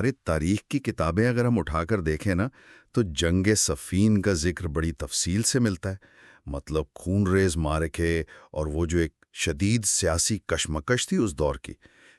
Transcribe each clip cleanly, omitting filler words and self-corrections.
ارے تاریخ کی کتابیں اگر ہم اٹھا کر دیکھیں نا تو جنگ صفین کا ذکر بڑی تفصیل سے ملتا ہے. مطلب خون ریز معرکے اور وہ جو ایک شدید سیاسی کشمکش تھی اس دور کی.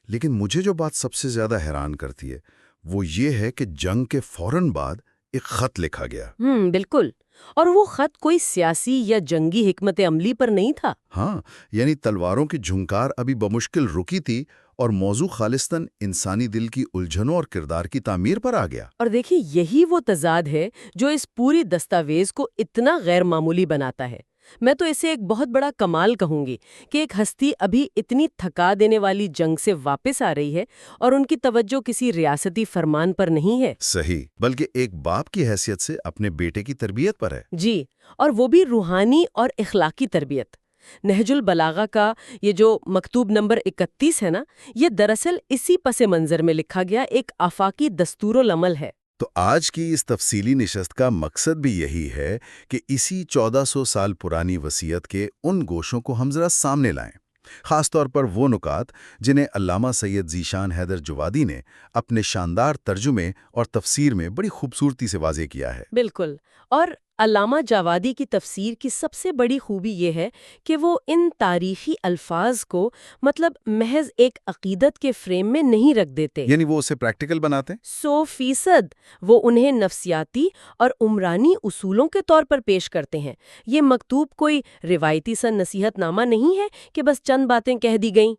لیکن مجھے جو بات سب سے زیادہ حیران کرتی ہے وہ یہ ہے کہ جنگ کے فوراً بعد ایک خط لکھا گیا. بالکل. اور وہ خط کوئی سیاسی یا جنگی حکمت عملی پر نہیں تھا. ہاں، یعنی تلواروں کی جھنکار ابھی بمشکل رکی تھی اور موضوع خالصتاً انسانی دل کی الجھنوں اور کردار کی تعمیر پر آ گیا. اور دیکھیے یہی وہ تضاد ہے جو اس پوری دستاویز کو اتنا غیر معمولی بناتا ہے. میں تو اسے ایک بہت بڑا کمال کہوں گی کہ ایک ہستی ابھی اتنی تھکا دینے والی جنگ سے واپس آ رہی ہے اور ان کی توجہ کسی ریاستی فرمان پر نہیں ہے. صحیح، بلکہ ایک باپ کی حیثیت سے اپنے بیٹے کی تربیت پر ہے. جی، اور وہ بھی روحانی اور اخلاقی تربیت. نہج البلاغہ کا یہ جو مکتوب نمبر 31 ہے نا، یہ دراصل اسی پس منظر میں لکھا گیا ایک آفاقی دستور العمل ہے. تو آج کی اس تفصیلی نشست کا مقصد بھی یہی ہے کہ اسی 1400 سال پرانی وصیت کے ان گوشوں کو ہم ذرا سامنے لائیں، خاص طور پر وہ نکات جنہیں علامہ سید ذیشان حیدر جوادی نے اپنے شاندار ترجمے اور تفسیر میں بڑی خوبصورتی سے واضح کیا ہے. بالکل. اور علامہ جوادی کی تفسیر کی سب سے بڑی خوبی یہ ہے کہ وہ ان تاریخی الفاظ کو مطلب محض ایک عقیدت کے فریم میں نہیں رکھ دیتے. یعنی وہ اسے پریکٹیکل بناتے؟ 100% وہ انہیں نفسیاتی اور عمرانی اصولوں کے طور پر پیش کرتے ہیں. یہ مکتوب کوئی روایتی سا نصیحت نامہ نہیں ہے کہ بس چند باتیں کہہ دی گئیں،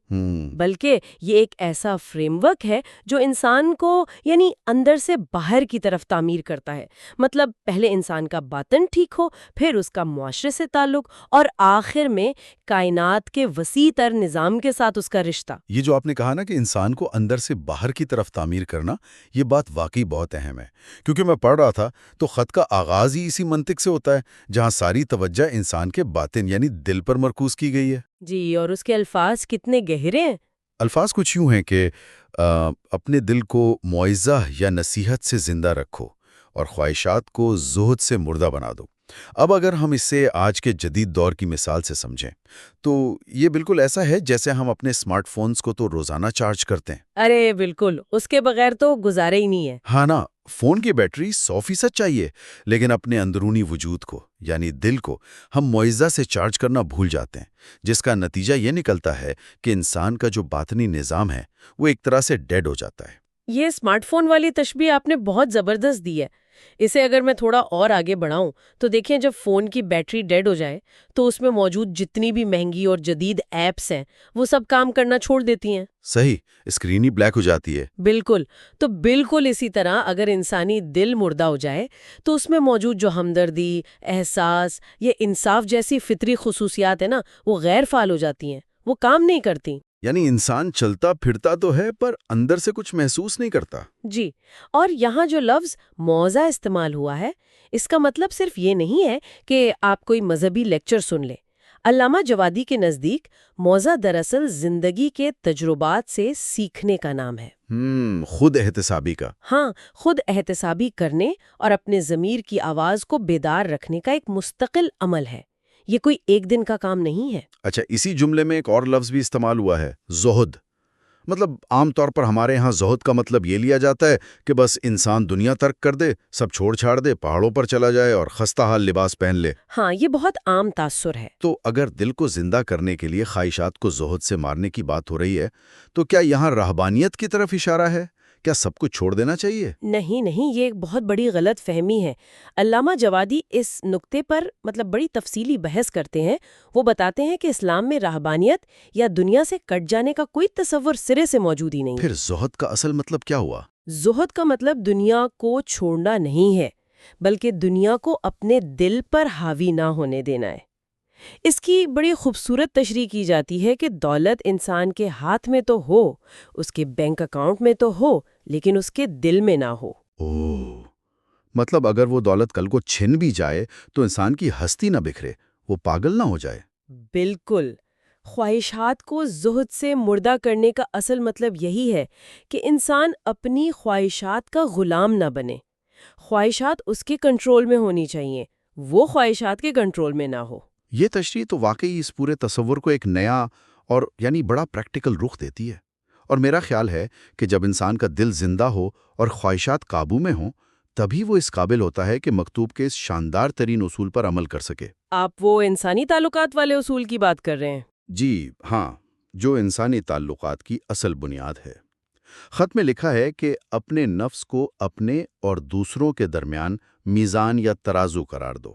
بلکہ یہ ایک ایسا فریم ورک ہے جو انسان کو یعنی اندر سے باہر کی طرف تعمیر کرتا ہے. مطلب پہلے انسان کا باطن ٹھیک ہو، پھر اس کا معاشرے سے تعلق، اور آخر میں کائنات کے وسیع تر نظام کے ساتھ اس کا رشتہ. یہ جو آپ نے کہا نا کہ انسان کو اندر سے باہر کی طرف تعمیر کرنا، یہ بات واقعی بہت اہم ہے. کیونکہ میں پڑھ رہا تھا تو خط کا آغاز ہی اسی منطق سے ہوتا ہے جہاں ساری توجہ انسان کے باطن یعنی دل پر مرکوز کی گئی ہے. جی، اور اس کے الفاظ کتنے گہرے ہیں. الفاظ کچھ یوں ہیں کہ اپنے دل کو معزہ یا نصیحت سے زندہ رکھو اور خواہشات کو زہد سے مردہ بنا دو. اب اگر ہم اسے آج کے جدید دور کی مثال سے سمجھیں تو یہ بالکل ایسا ہے جیسے ہم اپنے اسمارٹ فونز کو تو روزانہ چارج کرتے ہیں. ارے بالکل، اس کے بغیر تو گزارا ہی نہیں ہے. ہاں نا، فون کی بیٹری 100% چاہیے، لیکن اپنے اندرونی وجود کو یعنی دل کو ہم معزہ سے چارج کرنا بھول جاتے ہیں، جس کا نتیجہ یہ نکلتا ہے کہ انسان کا جو باطنی نظام ہے وہ ایک طرح سے ڈیڈ ہو جاتا ہے. یہ اسمارٹ فون والی تشبیہ آپ نے بہت زبردست دی ہے. اسے اگر میں تھوڑا اور آگے بڑھاؤں تو دیکھیں، جب فون کی بیٹری ڈیڈ ہو جائے تو اس میں موجود جتنی بھی مہنگی اور جدید ایپس ہیں وہ سب کام کرنا چھوڑ دیتی ہیں. صحیح، اسکرین ہی بلیک ہو جاتی ہے. بالکل. تو بالکل اسی طرح اگر انسانی دل مردہ ہو جائے تو اس میں موجود جو ہمدردی، احساس یا انصاف جیسی فطری خصوصیات ہیں نا، وہ غیر فعال ہو جاتی ہیں، وہ کام نہیں کرتی. یعنی انسان چلتا پھرتا تو ہے پر اندر سے کچھ محسوس نہیں کرتا. جی، اور یہاں جو لفظ موعظہ استعمال ہوا ہے اس کا مطلب صرف یہ نہیں ہے کہ آپ کوئی مذہبی لیکچر سن لیں. علامہ جوادی کے نزدیک موعظہ دراصل زندگی کے تجربات سے سیکھنے کا نام ہے. خود احتسابی کا. ہاں، خود احتسابی کرنے اور اپنے ضمیر کی آواز کو بیدار رکھنے کا ایک مستقل عمل ہے. یہ کوئی ایک دن کا کام نہیں ہے. اچھا، اسی جملے میں ایک اور لفظ بھی استعمال ہوا ہے، زہد. مطلب عام طور پر ہمارے ہاں زہد کا مطلب یہ لیا جاتا ہے کہ بس انسان دنیا ترک کر دے، سب چھوڑ چھاڑ دے، پہاڑوں پر چلا جائے اور خستہ حال لباس پہن لے. ہاں، یہ بہت عام تاثر ہے. تو اگر دل کو زندہ کرنے کے لیے خواہشات کو زہد سے مارنے کی بات ہو رہی ہے تو کیا یہاں رہبانیت کی طرف اشارہ ہے؟ کیا سب کچھ چھوڑ دینا چاہیے؟ نہیں، یہ ایک بہت بڑی غلط فہمی ہے. علامہ جوادی اس نقطے پر بڑی تفصیلی بحث کرتے ہیں. وہ بتاتے ہیں کہ اسلام میں رہبانیت یا دنیا سے کٹ جانے کا کوئی تصور سرے سے موجود ہی نہیں. پھر زہد کا اصل مطلب کیا ہوا؟ زہد کا مطلب دنیا کو چھوڑنا نہیں ہے، بلکہ دنیا کو اپنے دل پر حاوی نہ ہونے دینا ہے. اس کی بڑی خوبصورت تشریح کی جاتی ہے کہ دولت انسان کے ہاتھ میں تو ہو، اس کے بینک اکاؤنٹ میں تو ہو، لیکن اس کے دل میں نہ ہو. مطلب اگر وہ دولت کل کو چھن بھی جائے تو انسان کی ہستی نہ بکھرے، وہ پاگل نہ ہو جائے. بالکل. خواہشات کو زہد سے مردہ کرنے کا اصل مطلب یہی ہے کہ انسان اپنی خواہشات کا غلام نہ بنے. خواہشات اس کے کنٹرول میں ہونی چاہیے، وہ خواہشات کے کنٹرول میں نہ ہو. یہ تشریح تو واقعی اس پورے تصور کو ایک نیا اور بڑا پریکٹیکل رخ دیتی ہے. اور میرا خیال ہے کہ جب انسان کا دل زندہ ہو اور خواہشات قابو میں ہوں تبھی وہ اس قابل ہوتا ہے کہ مکتوب کے اس شاندار ترین اصول پر عمل کر سکے۔ آپ وہ انسانی تعلقات والے اصول کی بات کر رہے ہیں؟ جی ہاں، جو انسانی تعلقات کی اصل بنیاد ہے۔ خط میں لکھا ہے کہ اپنے نفس کو اپنے اور دوسروں کے درمیان میزان یا ترازو قرار دو۔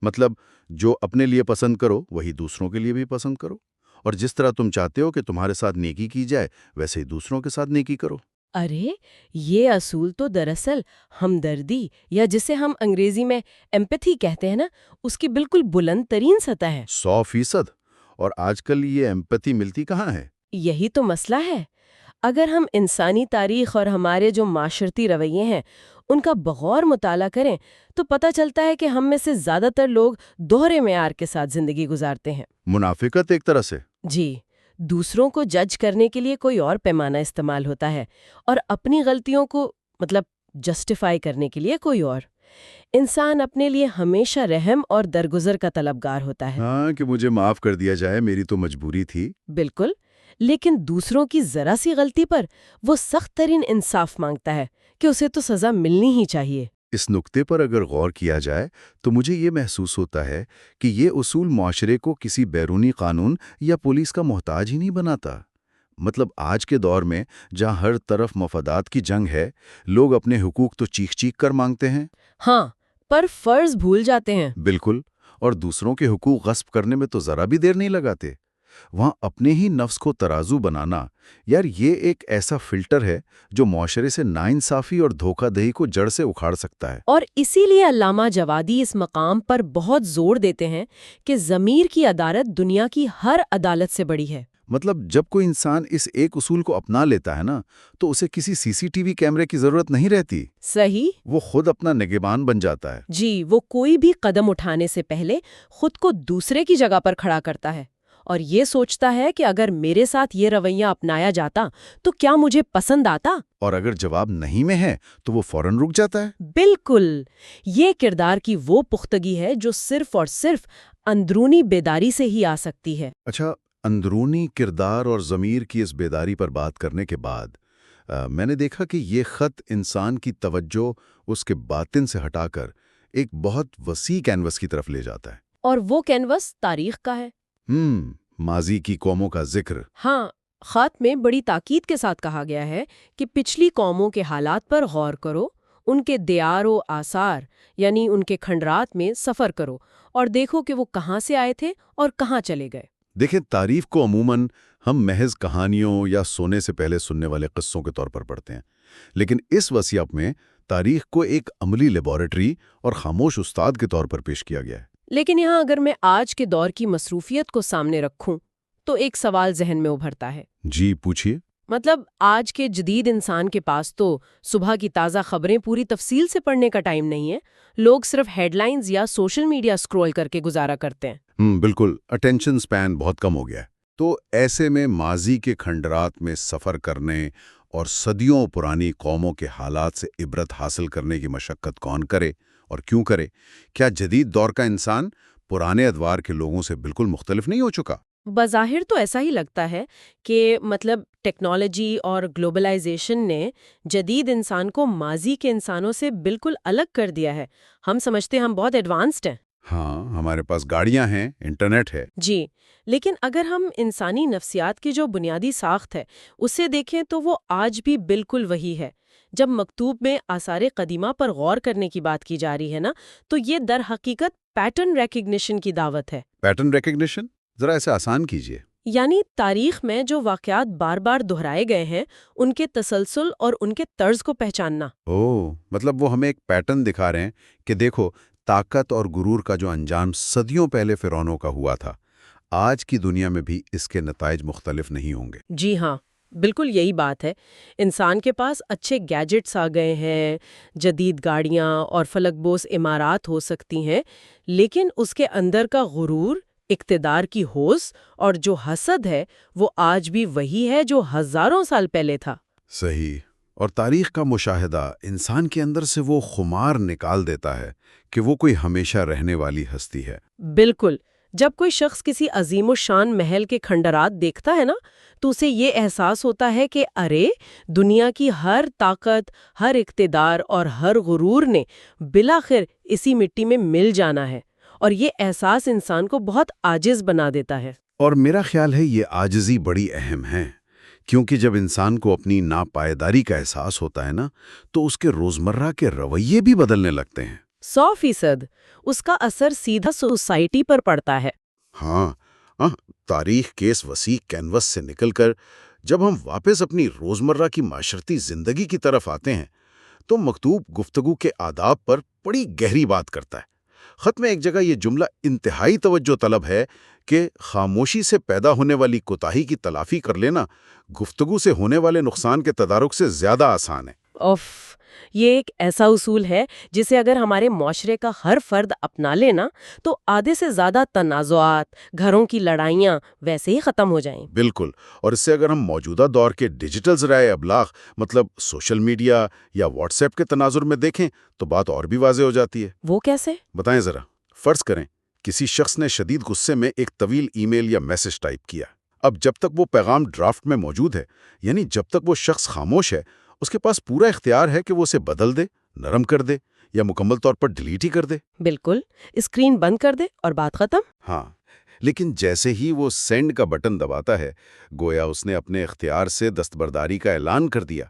مطلب جو اپنے لیے پسند کرو وہی دوسروں کے لیے بھی پسند کرو، اور جس طرح تم چاہتے ہو کہ تمہارے ساتھ نیکی کی جائے ویسے ہی دوسروں کے ساتھ نیکی کرو۔ ارے یہ اصول تو دراصل ہمدردی یا جسے ہم انگریزی میں ایمپیتھی کہتے ہیں نا، اس کی بالکل بلند ترین سطح ہے۔ 100%۔ اور آج کل یہ ایمپیتھی ملتی کہاں ہے؟ یہی تو مسئلہ ہے۔ اگر ہم انسانی تاریخ اور ہمارے جو معاشرتی رویے ہیں ان کا بغور مطالعہ کریں تو پتہ چلتا ہے کہ ہم میں سے زیادہ تر لوگ دوہرے معیار کے ساتھ زندگی گزارتے ہیں۔ منافقت ایک طرح سے۔ جی، دوسروں کو جج کرنے کے لیے کوئی اور پیمانہ استعمال ہوتا ہے اور اپنی غلطیوں کو جسٹیفائی کرنے کے لیے کوئی اور۔ انسان اپنے لیے ہمیشہ رحم اور درگزر کا طلبگار ہوتا ہے۔ ہاں، کہ مجھے معاف کر دیا جائے، میری تو مجبوری تھی۔ بالکل، لیکن دوسروں کی ذرا سی غلطی پر وہ سخت ترین انصاف مانگتا ہے کہ اسے تو سزا ملنی ہی چاہیے۔ اس نقطے پر اگر غور کیا جائے تو مجھے یہ محسوس ہوتا ہے کہ یہ اصول معاشرے کو کسی بیرونی قانون یا پولیس کا محتاج ہی نہیں بناتا۔ مطلب آج کے دور میں جہاں ہر طرف مفادات کی جنگ ہے، لوگ اپنے حقوق تو چیخ چیخ کر مانگتے ہیں۔ ہاں، پر فرض بھول جاتے ہیں۔ بالکل، اور دوسروں کے حقوق غصب کرنے میں تو ذرا بھی دیر نہیں لگاتے۔ وہاں اپنے ہی نفس کو ترازو بنانا، یار یہ ایک ایسا فلٹر ہے جو معاشرے سے ناانصافی اور دھوکہ دہی کو جڑ سے اکھاڑ سکتا ہے۔ اور اسی لیے علامہ جوادی اس مقام پر بہت زور دیتے ہیں کہ ضمیر کی عدالت دنیا کی ہر عدالت سے بڑی ہے۔ مطلب جب کوئی انسان اس ایک اصول کو اپنا لیتا ہے نا تو اسے کسی سی سی ٹی وی کیمرے کی ضرورت نہیں رہتی۔ صحیح۔ وہ خود اپنا نگہبان بن جاتا ہے۔ جی، وہ کوئی بھی قدم اٹھانے سے پہلے خود کو دوسرے کی جگہ پر کھڑا کرتا ہے اور یہ سوچتا ہے کہ اگر میرے ساتھ یہ رویہ اپنایا جاتا تو کیا مجھے پسند آتا؟ اور اگر جواب نہیں میں ہے تو وہ فوراً رک جاتا ہے۔ بالکل، یہ کردار کی وہ پختگی ہے جو صرف اور صرف اندرونی بیداری سے ہی آ سکتی ہے۔ اچھا، اندرونی کردار اور ضمیر کی اس بیداری پر بات کرنے کے بعد میں نے دیکھا کہ یہ خط انسان کی توجہ اس کے باطن سے ہٹا کر ایک بہت وسیع کینوس کی طرف لے جاتا ہے۔ اور وہ کینوس تاریخ کا ہے۔ ماضی کی قوموں کا ذکر۔ ہاں، خط میں بڑی تاکید کے ساتھ کہا گیا ہے کہ پچھلی قوموں کے حالات پر غور کرو، ان کے دیار و آثار یعنی ان کے کھنڈرات میں سفر کرو اور دیکھو کہ وہ کہاں سے آئے تھے اور کہاں چلے گئے۔ دیکھیں، تعریف کو عموماً ہم محض کہانیوں یا سونے سے پہلے سننے والے قصوں کے طور پر پڑھتے ہیں، لیکن اس وصیت میں تاریخ کو ایک عملی لیبارٹری اور خاموش استاد کے طور پر پیش کیا گیا ہے۔ لیکن یہاں اگر میں آج کے دور کی مصروفیت کو سامنے رکھوں تو ایک سوال ذہن میں ابھرتا ہے۔ جی پوچھیے۔ مطلب آج کے جدید انسان کے پاس تو صبح کی تازہ خبریں پوری تفصیل سے پڑھنے کا ٹائم نہیں ہے، لوگ صرف ہیڈ لائنز یا سوشل میڈیا سکرول کر کے گزارا کرتے ہیں۔ بالکل، اٹینشن سپین بہت کم ہو گیا ہے۔ تو ایسے میں ماضی کے کھنڈرات میں سفر کرنے اور صدیوں پرانی قوموں کے حالات سے عبرت حاصل کرنے کی مشقت کون کرے اور کیوں کرے؟ کیا جدید دور کا انسان پرانے ادوار کے لوگوں سے بالکل مختلف نہیں ہو چکا؟ بظاہر تو ایسا ہی لگتا ہے کہ ٹیکنالوجی اور گلوبلائزیشن نے جدید انسان کو ماضی کے انسانوں سے بالکل الگ کر دیا ہے۔ ہم سمجھتے ہیں ہم بہت ایڈوانسڈ ہیں۔ ہاں، ہمارے پاس گاڑیاں ہیں، انٹرنیٹ ہے۔ جی، لیکن اگر ہم انسانی نفسیات کی جو بنیادی ساخت ہے اسے دیکھیں تو وہ آج بھی بالکل وہی ہے۔ جب مکتوب میں آثار قدیمہ پر غور کرنے کی بات کی جا رہی ہے نا، تو یہ در حقیقت پیٹرن ریکگنیشن کی دعوت ہے۔ Pattern recognition? ذرا اسے آسان کیجیے۔ یعنی تاریخ میں جو واقعات بار بار دہرائے گئے ہیں ان کے تسلسل اور ان کے طرز کو پہچاننا۔ مطلب وہ ہمیں ایک پیٹرن دکھا رہے ہیں کہ دیکھو، طاقت اور غرور کا جو انجام صدیوں پہلے فرعونوں کا ہوا تھا، آج کی دنیا میں بھی اس کے نتائج مختلف نہیں ہوں گے۔ جی ہاں، بالکل یہی بات ہے۔ انسان کے پاس اچھے گیجٹس آ گئے ہیں، جدید گاڑیاں اور فلک بوس عمارات ہو سکتی ہیں، لیکن اس کے اندر کا غرور، اقتدار کی ہوس اور جو حسد ہے وہ آج بھی وہی ہے جو ہزاروں سال پہلے تھا۔ صحیح۔ اور تاریخ کا مشاہدہ انسان کے اندر سے وہ خمار نکال دیتا ہے کہ وہ کوئی ہمیشہ رہنے والی ہستی ہے۔ بالکل، جب کوئی شخص کسی عظیم الشان محل کے کھنڈرات دیکھتا ہے نا تو اسے یہ احساس ہوتا ہے کہ ارے دنیا کی ہر طاقت، ہر اقتدار اور ہر غرور نے بالآخر اسی مٹی میں مل جانا ہے، اور یہ احساس انسان کو بہت عاجز بنا دیتا ہے۔ اور میرا خیال ہے یہ عاجزی بڑی اہم ہے، کیونکہ جب انسان کو اپنی ناپائیداری کا احساس ہوتا ہے نا تو اس کے روزمرہ کے رویے بھی بدلنے لگتے ہیں۔ 100% اس کا اثر سیدھا سوسائٹی پر پڑتا ہے۔ ہاں، تاریخ کے اس وسیع کینوس سے نکل کر جب ہم واپس اپنی روزمرہ کی معاشرتی زندگی کی طرف آتے ہیں تو مکتوب گفتگو کے آداب پر بڑی گہری بات کرتا ہے۔ خط میں ایک جگہ یہ جملہ انتہائی توجہ طلب ہے کہ خاموشی سے پیدا ہونے والی کوتاہی کی تلافی کر لینا گفتگو سے ہونے والے نقصان کے تدارک سے زیادہ آسان ہے۔ اوف، یہ ایک ایسا اصول ہے جسے اگر ہمارے معاشرے کا ہر فرد اپنا لینا تو آدھے سے زیادہ تنازعات، گھروں کی لڑائیاں ویسے ہی ختم ہو جائیں۔ بالکل، اور اس سے اگر ہم موجودہ دور کے ڈیجیٹل ذرائع ابلاغ مطلب سوشل میڈیا یا واٹس ایپ کے تناظر میں دیکھیں تو بات اور بھی واضح ہو جاتی ہے۔ وہ کیسے؟ بتائیں ذرا، فرض کریں کسی شخص نے شدید غصے میں ایک طویل ای میل یا میسج ٹائپ کیا۔ اب جب تک وہ پیغام ڈرافٹ میں موجود ہے، یعنی جب تک وہ شخص خاموش ہے، اس کے پاس پورا اختیار ہے کہ وہ اسے بدل دے، نرم کر دے یا مکمل طور پر ڈیلیٹ ہی کر دے۔ بالکل، اسکرین بند کر دے اور بات ختم۔ ہاں، لیکن جیسے ہی وہ سینڈ کا بٹن دباتا ہے، گویا اس نے اپنے اختیار سے دستبرداری کا اعلان کر دیا۔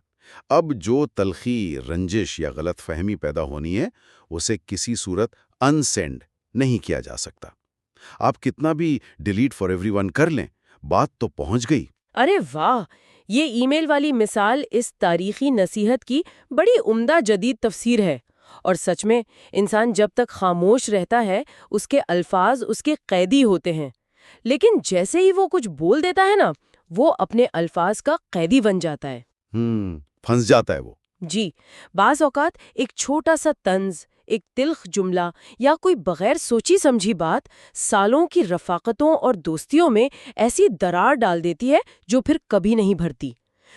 اب جو تلخی، رنجش یا غلط فہمی پیدا ہونی ہے، اسے کسی صورت ان سینڈ نہیں کیا جا سکتا۔ آپ کتنا بھی ڈیلیٹ فار ایوری ون کر لیں، بات تو پہنچ گئی۔ ارے واہ، یہ ای میل والی مثال اس تاریخی نصیحت کی بڑی عمدہ جدید تفسیر ہے۔ اور سچ میں انسان جب تک خاموش رہتا ہے اس کے الفاظ اس کے قیدی ہوتے ہیں، لیکن جیسے ہی وہ کچھ بول دیتا ہے نا وہ اپنے الفاظ کا قیدی بن جاتا ہے۔ پھنس جاتا ہے وہ۔ جی، بعض اوقات ایک چھوٹا سا طنز، ایک تلخ جملہ یا کوئی بغیر سوچی سمجھی بات سالوں کی رفاقتوں اور دوستیوں میں ایسی درار ڈال دیتی ہے جو پھر کبھی نہیں بھرتی۔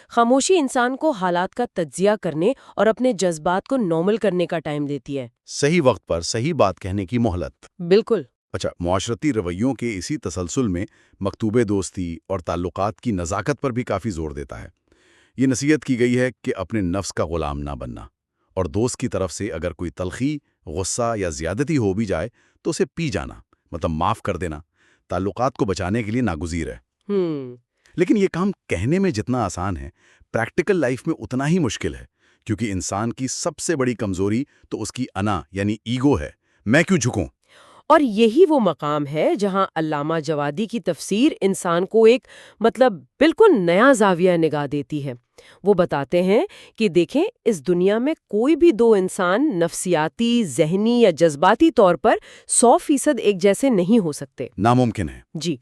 خاموشی انسان کو حالات کا تجزیہ کرنے اور اپنے جذبات کو نارمل کرنے کا ٹائم دیتی ہے۔ صحیح وقت پر صحیح بات کہنے کی مہلت۔ بالکل۔ اچھا، معاشرتی رویوں کے اسی تسلسل میں مکتوب دوستی اور تعلقات کی نزاکت پر بھی کافی زور دیتا ہے۔ یہ نصیحت کی گئی ہے کہ اپنے نفس کا غلام نہ بننا، اور دوست کی طرف سے اگر کوئی تلخی، غصہ یا زیادتی ہو بھی جائے تو اسے پی جانا، مطلب معاف کر دینا، تعلقات کو بچانے کے لیے ناگزیر ہے۔ لیکن یہ کام کہنے میں جتنا آسان ہے، پریکٹیکل لائف میں اتنا ہی مشکل ہے، کیونکہ انسان کی سب سے بڑی کمزوری تو اس کی انا یعنی ایگو ہے۔ میں کیوں جھکوں؟ اور یہی وہ مقام ہے جہاں علامہ جوادی کی تفسیر انسان کو ایک بالکل نیا زاویہ نگاہ دیتی ہے۔ وہ بتاتے ہیں کہ دیکھیں، اس دنیا میں کوئی بھی دو انسان نفسیاتی، ذہنی یا جذباتی طور پر 100% ایک جیسے نہیں ہو سکتے۔ ناممکن ہے۔ جی،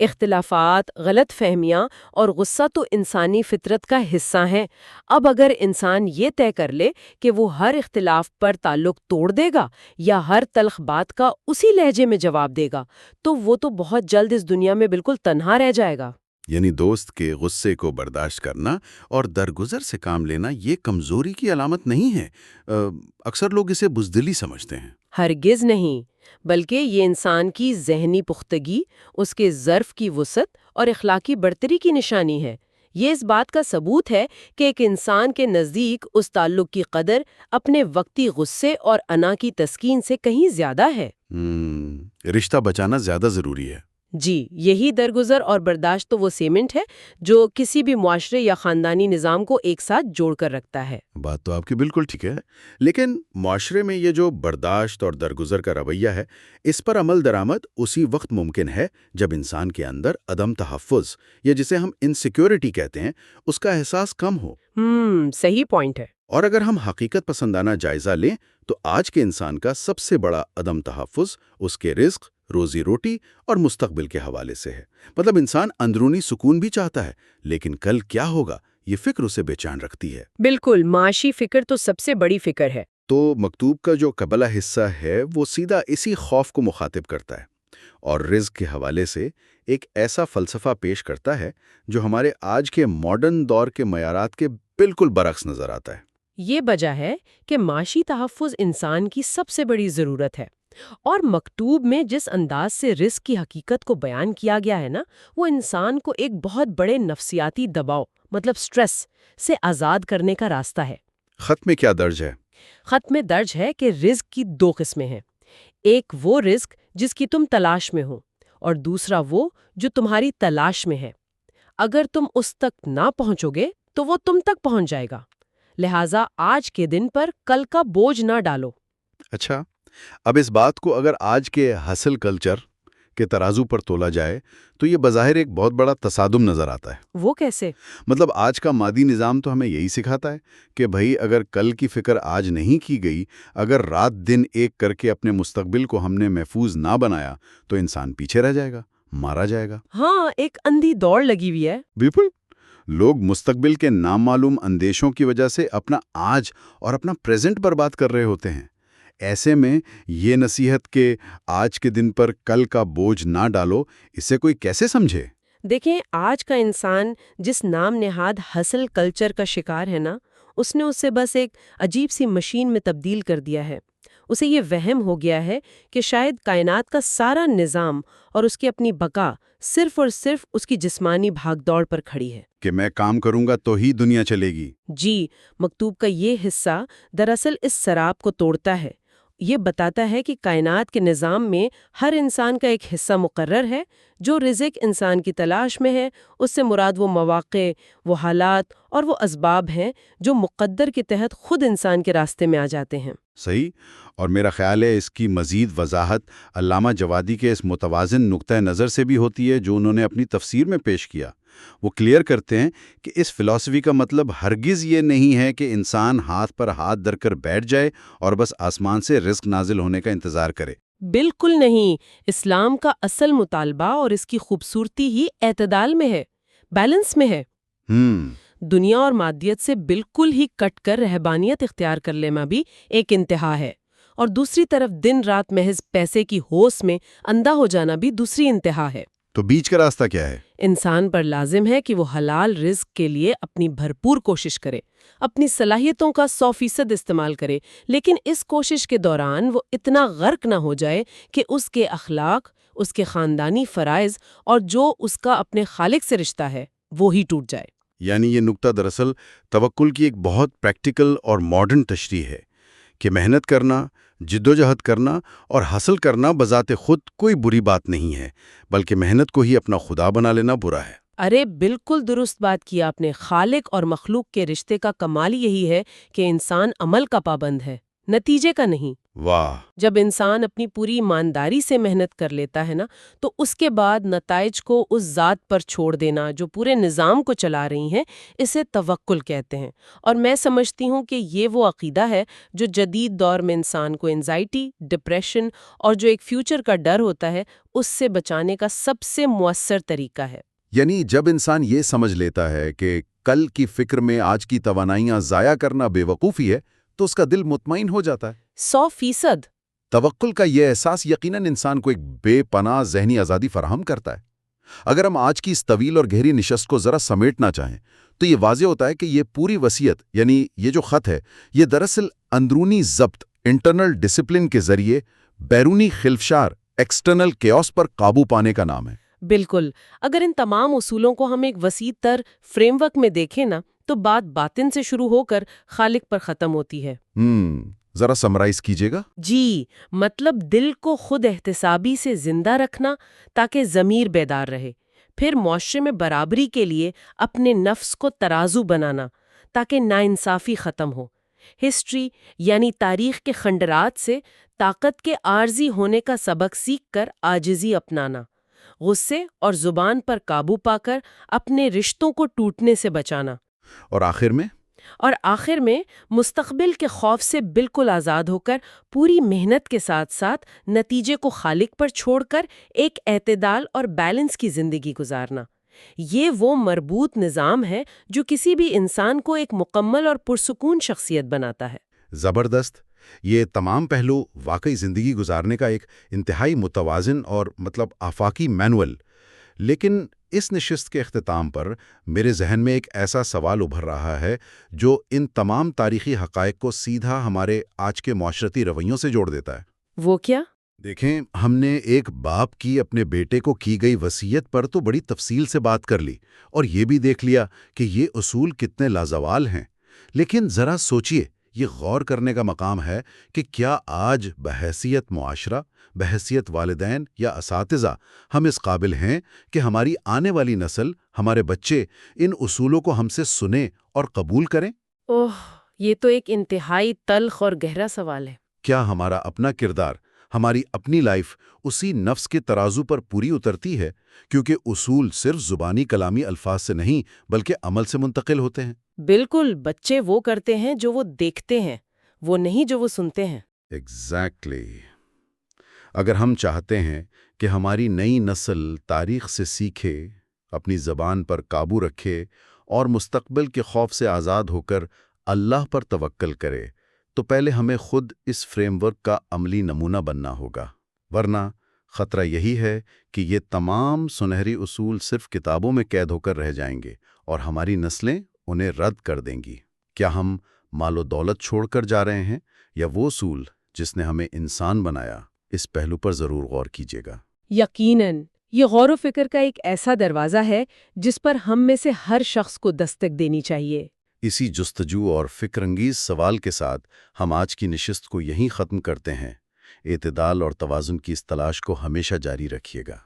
اختلافات، غلط فہمیاں اور غصہ تو انسانی فطرت کا حصہ ہیں۔ اب اگر انسان یہ طے کر لے کہ وہ ہر اختلاف پر تعلق توڑ دے گا یا ہر تلخ بات کا اسی لہجے میں جواب دے گا تو وہ تو بہت جلد اس دنیا میں بالکل تنہا رہ جائے گا۔ یعنی دوست کے غصے کو برداشت کرنا اور درگزر سے کام لینا یہ کمزوری کی علامت نہیں ہے۔ اکثر لوگ اسے بزدلی سمجھتے ہیں۔ ہرگز نہیں، بلکہ یہ انسان کی ذہنی پختگی، اس کے ظرف کی وسعت اور اخلاقی برتری کی نشانی ہے۔ یہ اس بات کا ثبوت ہے کہ ایک انسان کے نزدیک اس تعلق کی قدر اپنے وقتی غصے اور انا کی تسکین سے کہیں زیادہ ہے۔ رشتہ بچانا زیادہ ضروری ہے۔ جی، یہی درگزر اور برداشت تو وہ سیمنٹ ہے جو کسی بھی معاشرے یا خاندانی نظام کو ایک ساتھ جوڑ کر رکھتا ہے۔ بات تو آپ کی بالکل ٹھیک ہے، لیکن معاشرے میں یہ جو برداشت اور درگزر کا رویہ ہے، اس پر عمل درآمد اسی وقت ممکن ہے جب انسان کے اندر عدم تحفظ یا جسے ہم انسیکیورٹی کہتے ہیں، اس کا احساس کم ہو۔ صحیح پوائنٹ ہے۔ اور اگر ہم حقیقت پسندانہ جائزہ لیں تو آج کے انسان کا سب سے بڑا عدم تحفظ اس کے رزق، روزی روٹی اور مستقبل کے حوالے سے ہے۔ مطلب انسان اندرونی سکون بھی چاہتا ہے، لیکن کل کیا ہوگا یہ فکر اسے بے چین رکھتی ہے۔ بالکل، معاشی فکر تو سب سے بڑی فکر ہے۔ تو مکتوب کا جو قبلہ حصہ ہے وہ سیدھا اسی خوف کو مخاطب کرتا ہے اور رزق کے حوالے سے ایک ایسا فلسفہ پیش کرتا ہے جو ہمارے آج کے ماڈرن دور کے معیارات کے بالکل برعکس نظر آتا ہے۔ یہ وجہ ہے کہ معاشی تحفظ انسان کی سب سے بڑی ضرورت ہے۔ اور مکتوب میں جس انداز سے رزق کی حقیقت کو بیان کیا گیا ہے نا، وہ انسان کو ایک بہت بڑے نفسیاتی دباؤ مطلب سٹریس سے آزاد کرنے کا راستہ ہے۔ خط میں کیا درج ہے؟ خط میں درج ہے کہ رزق کی دو قسمیں ہیں، ایک وہ رزق جس کی تم تلاش میں ہو، اور دوسرا وہ جو تمہاری تلاش میں ہے۔ اگر تم اس تک نہ پہنچو گے تو وہ تم تک پہنچ جائے گا، لہٰذا آج کے دن پر کل کا بوجھ نہ ڈالو۔ اچھا، اب اس بات کو اگر آج کے ہسل کلچر کے ترازو پر تولا جائے تو یہ بظاہر ایک بہت بڑا تصادم نظر آتا ہے۔ وہ کیسے؟ مطلب آج کا مادی نظام تو ہمیں یہی سکھاتا ہے کہ بھئی اگر کل کی فکر آج نہیں کی گئی، اگر رات دن ایک کر کے اپنے مستقبل کو ہم نے محفوظ نہ بنایا تو انسان پیچھے رہ جائے گا، مارا جائے گا۔ ہاں، ایک اندھی دوڑ لگی ہوئی ہے۔ بالکل، لوگ مستقبل کے نامعلوم اندیشوں کی وجہ سے اپنا آج اور اپنا پریزنٹ برباد کر رہے ہوتے ہیں۔ ایسے میں یہ نصیحت کہ آج کے دن پر کل کا بوجھ نہ ڈالو، اسے کوئی کیسے سمجھے؟ دیکھیں، آج کا انسان جس نام نہاد ہسل کلچر کا شکار ہے نا، اس نے اسے بس ایک عجیب سی مشین میں تبدیل کر دیا ہے۔ اسے یہ وہم ہو گیا ہے کہ شاید کائنات کا سارا نظام اور اس کی اپنی بقا صرف اور صرف اس کی جسمانی بھاگ دوڑ پر کھڑی ہے۔ کہ میں کام کروں گا تو ہی دنیا چلے گی۔ جی، مکتوب کا یہ حصہ دراصل اس سراب کو توڑتا ہے۔ یہ بتاتا ہے کہ کائنات کے نظام میں ہر انسان کا ایک حصہ مقرر ہے۔ جو رزق انسان کی تلاش میں ہے، اس سے مراد وہ مواقع، وہ حالات اور وہ اسباب ہیں جو مقدر کے تحت خود انسان کے راستے میں آ جاتے ہیں۔ صحیح، اور میرا خیال ہے اس کی مزید وضاحت علامہ جوادی کے اس متوازن نقطہ نظر سے بھی ہوتی ہے جو انہوں نے اپنی تفسیر میں پیش کیا۔ وہ کلیئر کرتے ہیں کہ اس فلسفی کا مطلب ہرگز یہ نہیں ہے کہ انسان ہاتھ پر ہاتھ دھر کر بیٹھ جائے اور بس آسمان سے رزق نازل ہونے کا انتظار کرے۔ بالکل نہیں، اسلام کا اصل مطالبہ اور اس کی خوبصورتی ہی اعتدال میں ہے، بیلنس میں ہے۔ دنیا اور مادیت سے بالکل ہی کٹ کر رہبانیت اختیار کر لینا بھی ایک انتہا ہے، اور دوسری طرف دن رات محض پیسے کی ہوس میں اندھا ہو جانا بھی دوسری انتہا ہے۔ تو بیچ کا راستہ کیا ہے؟ انسان پر لازم ہے کہ وہ حلال رزق کے لیے اپنی بھرپور کوشش کرے، اپنی صلاحیتوں کا 100% استعمال کرے، لیکن اس کوشش کے دوران وہ اتنا غرق نہ ہو جائے کہ اس کے اخلاق، اس کے خاندانی فرائض اور جو اس کا اپنے خالق سے رشتہ ہے وہ ہی ٹوٹ جائے۔ یعنی یہ نقطہ دراصل توکل کی ایک بہت پریکٹیکل اور ماڈرن تشریح ہے کہ محنت کرنا، جدوجہد کرنا اور حاصل کرنا بذات خود کوئی بری بات نہیں ہے، بلکہ محنت کو ہی اپنا خدا بنا لینا برا ہے۔ ارے بالکل درست بات کی آپ نے۔ خالق اور مخلوق کے رشتے کا کمال یہی ہے کہ انسان عمل کا پابند ہے، نتیجے کا نہیں۔ واہ! جب انسان اپنی پوری ایمانداری سے محنت کر لیتا ہے نا، تو اس کے بعد نتائج کو اس ذات پر چھوڑ دینا جو پورے نظام کو چلا رہی ہیں، اسے توکل کہتے ہیں۔ اور میں سمجھتی ہوں کہ یہ وہ عقیدہ ہے جو جدید دور میں انسان کو انزائٹی، ڈپریشن اور جو ایک فیوچر کا ڈر ہوتا ہے، اس سے بچانے کا سب سے مؤثر طریقہ ہے۔ یعنی جب انسان یہ سمجھ لیتا ہے کہ کل کی فکر میں آج کی توانائیاں ضائع کرنا بے وقوفی ہے، تو اس کا دل مطمئن ہو جاتا ہے۔ 100%۔ توکل کا یہ احساس یقیناً انسان کو ایک بے پناہ ذہنی آزادی فراہم کرتا ہے۔ اگر ہم آج کی اس طویل اور گہری نشست کو ذرا سمیٹنا چاہیں تو یہ واضح ہوتا ہے کہ یہ پوری وصیت، یعنی یہ جو خط ہے، یہ دراصل اندرونی ضبط، انٹرنل ڈسپلن کے ذریعے بیرونی خلفشار، ایکسٹرنل کیوس پر قابو پانے کا نام ہے۔ بالکل، اگر ان تمام اصولوں کو ہم ایک وسیع تر فریم ورک میں دیکھیں نا، تو بات باطن سے شروع ہو کر خالق پر ختم ہوتی ہے۔ ذرا سمرائز کیجیے گا۔ جی، مطلب دل کو خود احتسابی سے زندہ رکھنا تاکہ ضمیر بیدار رہے، پھر معاشرے میں برابری کے لیے اپنے نفس کو ترازو بنانا تاکہ ناانصافی ختم ہو، ہسٹری یعنی تاریخ کے خنڈرات سے طاقت کے عارضی ہونے کا سبق سیکھ کر عاجزی اپنانا، غصے اور زبان پر قابو پا کر اپنے رشتوں کو ٹوٹنے سے بچانا، اور آخر میں مستقبل کے خوف سے بالکل آزاد ہو کر پوری محنت کے ساتھ ساتھ نتیجے کو خالق پر چھوڑ کر ایک اعتدال اور بیلنس کی زندگی گزارنا۔ یہ وہ مربوط نظام ہے جو کسی بھی انسان کو ایک مکمل اور پرسکون شخصیت بناتا ہے۔ زبردست! یہ تمام پہلو واقعی زندگی گزارنے کا ایک انتہائی متوازن اور آفاقی مینول۔ لیکن اس نشست کے اختتام پر میرے ذہن میں ایک ایسا سوال ابھر رہا ہے جو ان تمام تاریخی حقائق کو سیدھا ہمارے آج کے معاشرتی رویوں سے جوڑ دیتا ہے۔ وہ کیا؟ دیکھیں، ہم نے ایک باپ کی اپنے بیٹے کو کی گئی وصیت پر تو بڑی تفصیل سے بات کر لی، اور یہ بھی دیکھ لیا کہ یہ اصول کتنے لازوال ہیں۔ لیکن ذرا سوچئے، یہ غور کرنے کا مقام ہے کہ کیا آج بحیثیت معاشرہ، بحیثیت والدین یا اساتذہ ہم اس قابل ہیں کہ ہماری آنے والی نسل، ہمارے بچے، ان اصولوں کو ہم سے سنیں اور قبول کریں؟ اوہ، یہ تو ایک انتہائی تلخ اور گہرا سوال ہے۔ کیا ہمارا اپنا کردار، ہماری اپنی لائف اسی نفس کے ترازو پر پوری اترتی ہے؟ کیونکہ اصول صرف زبانی کلامی الفاظ سے نہیں بلکہ عمل سے منتقل ہوتے ہیں۔ بالکل، بچے وہ کرتے ہیں جو وہ دیکھتے ہیں، وہ نہیں جو وہ سنتے ہیں۔ ایگزیکٹلی۔ اگر ہم چاہتے ہیں کہ ہماری نئی نسل تاریخ سے سیکھے، اپنی زبان پر قابو رکھے اور مستقبل کے خوف سے آزاد ہو کر اللہ پر توکل کرے، تو پہلے ہمیں خود اس فریم ورک کا عملی نمونہ بننا ہوگا۔ ورنہ خطرہ یہی ہے کہ یہ تمام سنہری اصول صرف کتابوں میں قید ہو کر رہ جائیں گے اور ہماری نسلیں انہیں رد کر دیں گی۔ کیا ہم مال و دولت چھوڑ کر جا رہے ہیں، یا وہ اصول جس نے ہمیں انسان بنایا؟ اس پہلو پر ضرور غور کیجیے گا۔ یقیناً، یہ غور و فکر کا ایک ایسا دروازہ ہے جس پر ہم میں سے ہر شخص کو دستک دینی چاہیے۔ اسی جستجو اور فکر انگیز سوال کے ساتھ ہم آج کی نشست کو یہیں ختم کرتے ہیں۔ اعتدال اور توازن کی اس تلاش کو ہمیشہ جاری رکھیے گا۔